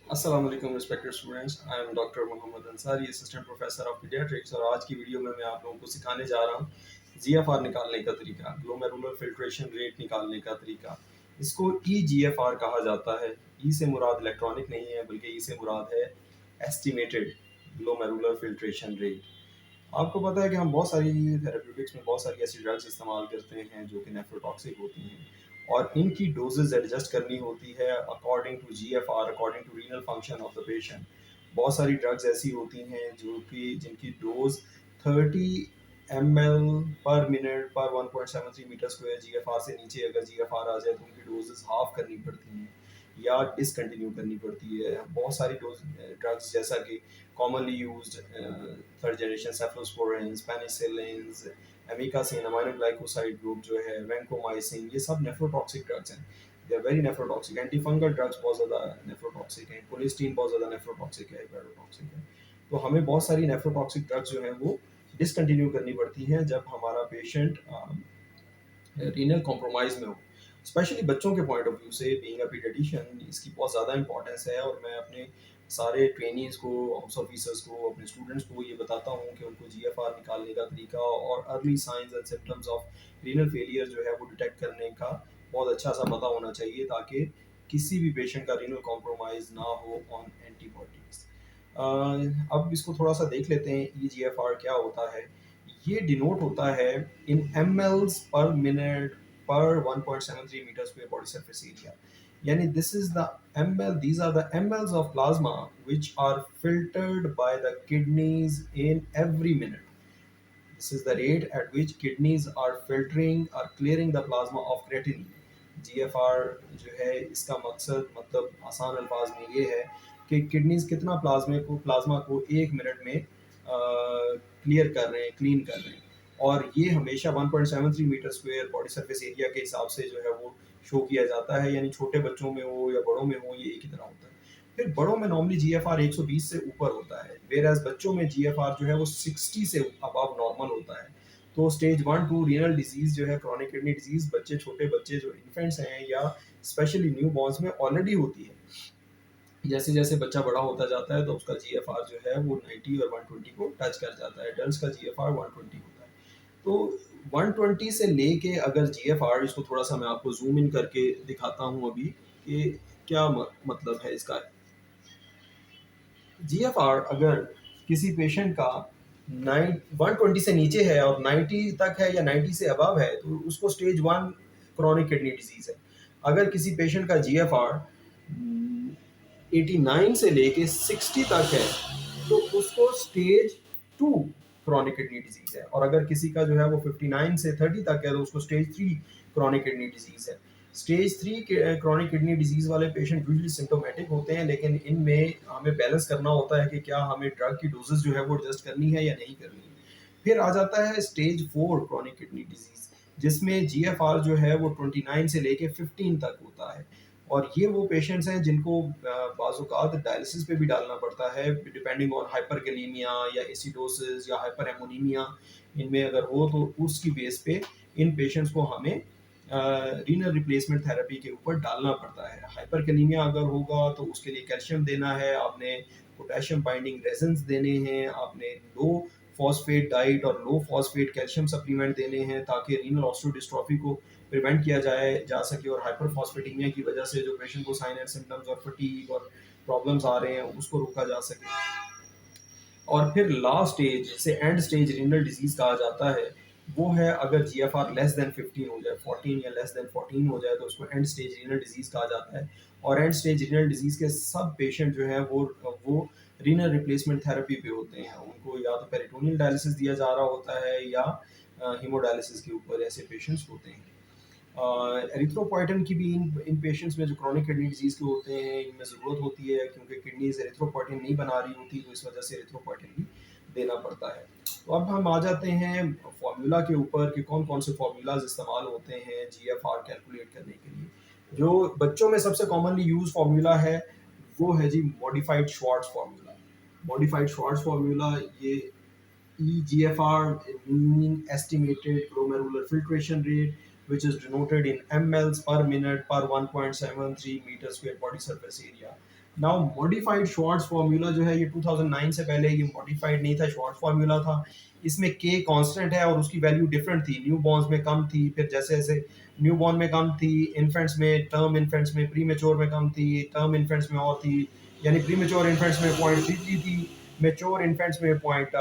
अस्सलाम वालेकुम respected students. I am doctor Mohammad Ansari, assistant professor of pediatrics, और आज की वीडियो में मैं आप लोगों को सिखाने जा रहा हूँ जीएफआर निकालने का तरीका, ग्लोमेरुलर फिल्ट्रेशन रेट निकालने का तरीका। इसको ईजीएफआर कहा जाता है। ई से मुराद इलेक्ट्रॉनिक नहीं है, बल्कि ई से मुराद है एस्टिमेटेड ग्लोमेरुलर फिल्ट्रेशन रेट। आपको पता है कि हम बहुत सारी थेरेप्यूटिक्स में बहुत सारी ऐसी ड्रग्स इस्तेमाल करते हैं जो कि नेफ्रोटॉक्सिक होती हैं, और इनकी डोजेज एडजस्ट करनी होती है according to GFR, according to renal function of the patient. बहुत सारी ड्रग्स ऐसी होती हैं जो कि जिनकी डोज 30 ml पर minute per 1.73 metre square GFR से नीचे अगर जीएफआर आ जाए तो उनकी डोजेस हाफ करनी पड़ती हैं या डिसकंटिन्यू करनी पड़ती है। बहुत सारी डोज ड्रग्स जैसा कि commonly used third generation cephalosporins, penicillins, amikacin, aminoglycoside group जो है, वैंकोमाइसिन, ये सब नेफ्रोटॉक्सिक ड्रग्स हैं। They are very nephrotoxic. Antifungal drugs बहुत ज़्यादा नेफ्रोटॉक्सिक हैं, कोलिस्टीन बहुत ज़्यादा नेफ्रोटॉक्सिक है, हेपेटोटॉक्सिक है। तो हमें बहुत सारी नेफ्रोटॉक्सिक ड्रग्स जो हैं वो डिसकंटिन्यू करनी पड़ती हैं जब हमारा पेशेंट रीनल कॉम्प्रोमाइज़ में हो। स्पेशली बच्चों के पॉइंट ऑफ व्यू से बीइंग अ पीडियाट्रिशियन इसकी बहुत ज़्यादा इंपॉर्टेंस है, और मैं अपने सारे ट्रेनीज़ को, हाउस ऑफिसर्स को, अपने स्टूडेंट्स को ये बताता हूँ कि उनको जीएफआर निकालने का तरीका और early signs and symptoms of renal failure जो है वो डिटेक्ट करने का बहुत अच्छा सा पता होना चाहिए, ताकि किसी भी पेशेंट का रीनल कॉम्प्रोमाइज़ ना हो ऑन एंटीबायोटिक्स। अब इसको थोड़ा सा देख लेते हैं, ई जी एफ आर क्या होता है। ये डिनोट होता है in M Ls per minute per 1.73 metre square body surface area. यानी this is the M L, these are the M Ls of plasma which are filtered by the kidneys in every minute. This is the rate at which kidneys are filtering or clearing the plasma of creatinine. GFR जो है इसका मकसद, मतलब आसान अल्फाज में ये है कि किडनीज कितना प्लाज्मा को एक मिनट में क्लियर कर रहे हैं, क्लीन कर रहे हैं। और ये हमेशा 1.73 metre square body surface area के हिसाब से जो है वो शो किया जाता है, यानी छोटे बच्चों में हो या बड़ों में हो ये एक ही तरह होता है। फिर बड़ों में नॉर्मली जीएफआर 120 से ऊपर होता है, वेर एज बच्चों में जीएफआर जो है वो 60 से अबव नॉर्मल होता है। तो स्टेज 1-2 रीनल डिजीज जो है, क्रॉनिक किडनी डिजीज, बच्चे, छोटे बच्चे जो इन्फेंट्स हैं या स्पेशली न्यू बॉर्न्स में ऑलरेडी होती है। जैसे जैसे बच्चा बड़ा होता जाता है तो उसका जीएफआर जो है वो 90 और 120 को टच कर जाता है। एडल्ट का जीएफआर 120 होता है। तो 120 से लेके अगर जीएफआर, इसको थोड़ा सा मैं आपको जूम इन करके दिखाता हूँ अभी कि क्या मतलब है इसका। जीएफआर अगर किसी पेशेंट का 120 से नीचे है और 90 तक है या 90 से अबव है तो उसको स्टेज 1 क्रॉनिक किडनी डिजीज है। अगर किसी पेशेंट का जीएफआर 89 से लेके 60 तक है तो उसको स्टेज 2 क्रॉनिक किडनी डिजीज है। और अगर किसी का जो है वो 59 से 30 तक है तो उसको स्टेज 3 क्रॉनिक किडनी डिजीज है। स्टेज 3 के क्रॉनिक किडनी डिजीज वाले पेशेंट यूजुअली सिम्टोमेटिक होते हैं, लेकिन इनमें हमें बैलेंस करना होता है कि क्या हमें ड्रग की डोजेस जो है वो एडजस्ट करनी है या नहीं करनी है। फिर आ जाता है स्टेज 4 क्रॉनिक किडनी डिजीज, जिसमें जीएफआर जो है वो 29 से लेके 15 तक होता है। और ये वो पेशेंट्स हैं जिनको बाज़-औक़ात डायलिसिस पे भी डालना पड़ता है, डिपेंडिंग ऑन हाइपरकैलेमिया या एसिडोसिस या हाइपरएमोनीमिया। इनमें अगर हो तो उसकी बेस पे इन पेशेंट्स को हमें रीनल रिप्लेसमेंट थेरेपी के ऊपर डालना पड़ता है। हाइपरकैलेमिया अगर होगा तो उसके लिए कैल्शियम देना है आपने, पोटेशियम बाइंडिंग रेज़न्स देने हैं आपने, लो फॉस्फेट डाइट और लो फॉस्फेट कैल्शियम सप्लीमेंट देने हैं, ताकि रीनल ऑस्टियोडिस्ट्रॉफी को प्रिवेंट किया जा सके, और हाइपरफॉस्फेटेमिया की वजह से जो पेशेंट को साइन एंड सिम्टम्स और फटीग और प्रॉब्लम्स आ रहे हैं उसको रोका जा सके। और फिर लास्ट स्टेज, जिसे एंड स्टेज रीनल डिजीज कहा जाता है, वो है अगर जीएफआर लेस देन 15 हो जाए, 14 या लेस देन 14 हो जाए तो उसको एंड स्टेज रीनल डिजीज कहा जाता है। और एंड स्टेज रीनल डिजीज के सब पेशेंट जो है वो रीनल रिप्लेसमेंट थेरेपी पे होते हैं। उनको या तो पेरिटोनियल डायलिसिस दिया जा रहा होता है या हीमोडायलिसिस के ऊपर ऐसे पेशेंट्स होते हैं। एरिथ्रोपोइटिन की भी इन पेशेंट्स में जो क्रॉनिक किडनी डिजीज़ के होते हैं इनमें ज़रूरत होती है, क्योंकि किडनीज एरिथ्रोपोइटिन नहीं बना रही होती, तो इस वजह से एरिथ्रोपोइटिन भी देना पड़ता है। तो अब हम आ जाते हैं फार्मूला के ऊपर कि कौन कौन से फार्मूलाज इस्तेमाल होते हैं जीएफआर कैलकुलेट करने के लिए। जो बच्चों में सबसे कॉमनली यूज फार्मूला है वो है जी modified Schwartz formula. Modified Schwartz formula ये EGFR, mean estimated glomerular filtration rate, which is denoted in mLs per minute per 1.73 meter square body surface area. Now modified Schwartz formula जो है ये 2009 से पहले ये मॉडिफाइड नहीं था, श्वार्ट्ज फार्मूला था। इसमें के कांस्टेंट है और उसकी वैल्यू डिफरेंट थी, न्यू बॉर्न्स में कम थी, फिर जैसे जैसे न्यू बॉर्न में कम थी, इन्फेंट्स में, टर्म इन्फेंट्स में, प्री मेच्योर में कम थी, टर्म इन्फेंट्स में और थी, यानी प्री मेच्योर इन्फेंट्स में 0.33 थी, मेच्योर इन्फेंट्स में पॉइंट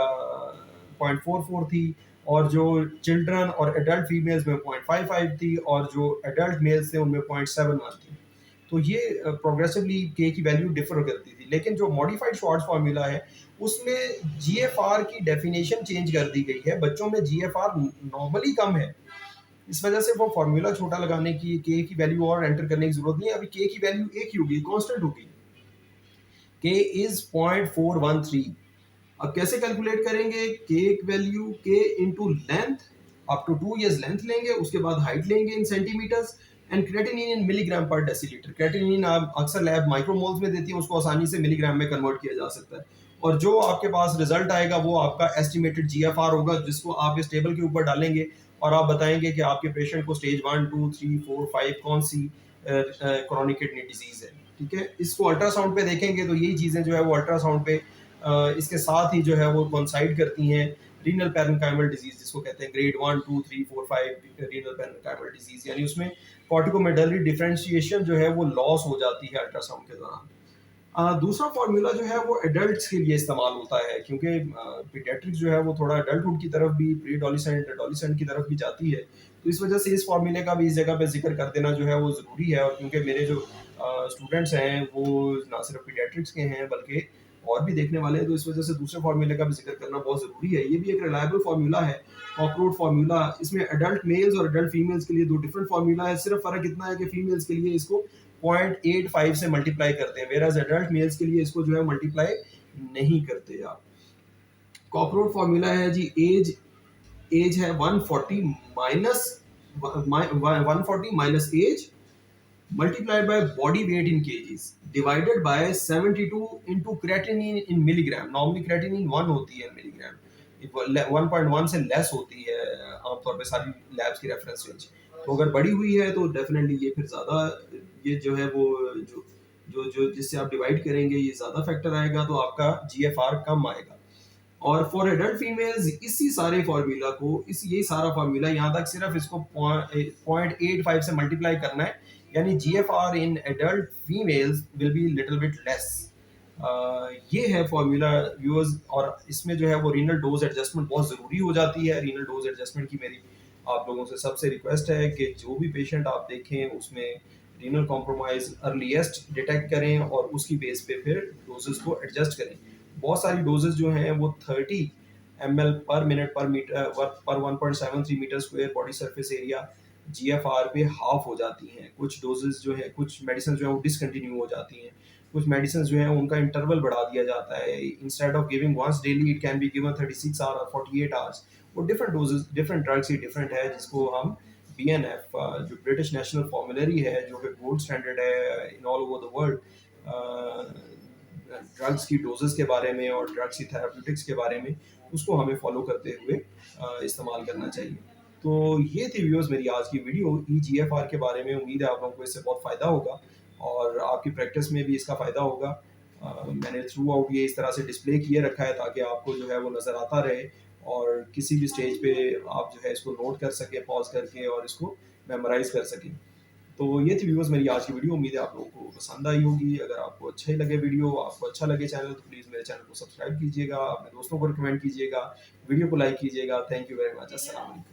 44 थी, और जो चिल्ड्रन और एडल्ट फीमेल्स में 0.55 थी, और जो एडल्ट मेल्स थे उनमें 0.71 थी। तो ये प्रोग्रेसिवली के की वैल्यू डिफर करती थी। लेकिन जो मॉडिफाइड श्वार्ट्ज फार्मूला है उसमें जीएफआर की डेफिनेशन चेंज कर दी गई है। बच्चों में जीएफआर नॉर्मली कम है, इस वजह से वो फार्मूला छोटा लगाने की, के की वैल्यू और एंटर करने की जरूरत नहीं है। अभी के की वैल्यू एक ही होगी, कांस्टेंट होगी, के इज 0.413। अब कैसे कैलकुलेट करेंगे? K value K into length, up to 2 years length लेंगे, उसके बाद हाइट लेंगे in centimetres, and creatinine in milligram per decilitre. Creatinine आप अक्सर लैब माइक्रोमोल्स में देती है, उसको आसानी से मिलीग्राम में कन्वर्ट किया जा सकता है। और जो आपके पास रिजल्ट आएगा वो आपका एस्टिमेटेड जीएफआर होगा, जिसको आप इस टेबल के ऊपर डालेंगे और आप बताएंगे कि आपके पेशेंट को स्टेज 1, 2, 3, 4, 5 कौन सी क्रॉनिक किडनी डिजीज है। ठीक है, इसको अल्ट्रासाउंड पे देखेंगे तो यही चीज़ें जो है वो अल्ट्रासाउंड पे इसके साथ ही जो है वो कोइंसाइड करती हैं। रीनल पैरेन्काइमल डिजीज जिसको कहते हैं ग्रेड 1, 2, 3, 4, 5 रीनल पैरेन्काइमल डिजीज, यानी उसमें कॉर्टिकोमेडलरी डिफरेंशिएशन जो है वो लॉस हो जाती है अल्ट्रासाउंड के दौरान। दूसरा फार्मूला जो है वो एडल्ट्स के लिए इस्तेमाल होता है, क्योंकि पीडियाट्रिक्स जो है वो थोड़ा एडल्टहुड की तरफ भी, प्री एडोलेसेंट एडोलेसेंट की तरफ भी जाती है। तो इस वजह से इस फार्मूले का भी इस जगह पे जिक्र कर देना जो है वो ज़रूरी है। और क्योंकि मेरे जो स्टूडेंट्स हैं वो ना सिर्फ पीडियाट्रिक्स के हैं बल्कि और भी देखने वाले हैं, तो इस वजह से दूसरे फार्मूले का भी जिक्र करना बहुत ज़रूरी है। ये भी एक रिलायबल फार्मूला है, कॉकरोड फार्मूला। इसमें एडल्ट मेल्स और एडल्ट फीमेल्स के लिए दो डिफरेंट फार्मूला है। सिर्फ फ़र्क इतना है कि फीमेल्स के लिए इसको 0.85 से मल्टीप्लाई करते हैं, वेराज एडल्ट मेल्स के लिए इसको जो है मल्टीप्लाई नहीं करते आप। कॉकरोड फॉर्मूला है जी, एज एज है 140 minus 140 minus age multiplied by body weight in KGs divided by 72 into creatinine in milligram. Normally creatinine 1 होती है मिलीग्राम, 1.1 से लेस होती है आमतौर पे सारी लैब्स की रेफरेंस रेंज। तो अगर बढ़ी हुई है तो डेफिनेटली ये फिर ज़्यादा, ये जो है वो जो जो जो जिससे आप डिवाइड करेंगे ये ज़्यादा फैक्टर आएगा, तो आपका जीएफआर कम आएगा। और फॉर एडल्ट फीमेल्स इसी सारे फार्मूला को, इस ये सारा फार्मूला यहाँ तक सिर्फ इसको 0.85 से मल्टीप्लाई करना है, यानी GFR in adult females will be little bit less. ये है फार्मूला व्यूअर्स। और इसमें जो है वो रीनल डोज एडजस्टमेंट बहुत ज़रूरी हो जाती है। रीनल डोज एडजस्टमेंट की मेरी आप लोगों से सबसे रिक्वेस्ट है कि जो भी पेशेंट आप देखें उसमें रीनल कॉम्प्रोमाइज अर्लीस्ट डिटेक्ट करें और उसकी बेस पे फिर डोजेस को एडजस्ट करें। बहुत सारी डोजेस जो हैं वो 30 ml पर मिनट पर metre per 1.73 metre square body surface area GFR पे हाफ हो जाती हैं। कुछ डोजेस जो है, कुछ मेडिसिन जो है वो डिसकंटिन्यू हो जाती हैं। कुछ मेडिसिन जो है उनका इंटरवल बढ़ा दिया जाता है, instead of giving once daily it can be given 36 hour और 48 आवर्स। वो डिफरेंट डोजेस, डिफरेंट ड्रग्स ही डिफरेंट है, जिसको हम बीएनएफ जो ब्रिटिश नेशनल फॉर्मुलरी है, जो कि गोल्ड स्टैंडर्ड है in all over the world drugs की डोजेस के बारे में और ड्रग्स की थेराप्यूटिक्स के बारे में, उसको हमें फॉलो करते हुए इस्तेमाल करना चाहिए। तो ये थी व्यूअर्स मेरी आज की वीडियो ईजीएफआर के बारे में। उम्मीद है आप लोगों को इससे बहुत फ़ायदा होगा और आपकी प्रैक्टिस में भी इसका फ़ायदा होगा। मैंने थ्रू आउट ये इस तरह से डिस्प्ले किए रखा है ताकि आपको जो है वो नज़र आता रहे और किसी भी स्टेज पे आप जो है इसको नोट कर सकें पॉज करके और इसको मेमोराइज कर सकें। तो ये थी व्यूअर्स मेरी आज की वीडियो। उम्मीद है आप लोगों को पसंद आई होगी। अगर आपको अच्छा ही लगे वीडियो, आपको अच्छा लगे चैनल, तो प्लीज़ मेरे चैनल को सब्सक्राइब कीजिएगा, अपने दोस्तों को रिकमेंड कीजिएगा, वीडियो को लाइक कीजिएगा। Thank you very much. अस्सलाम वालेकुम।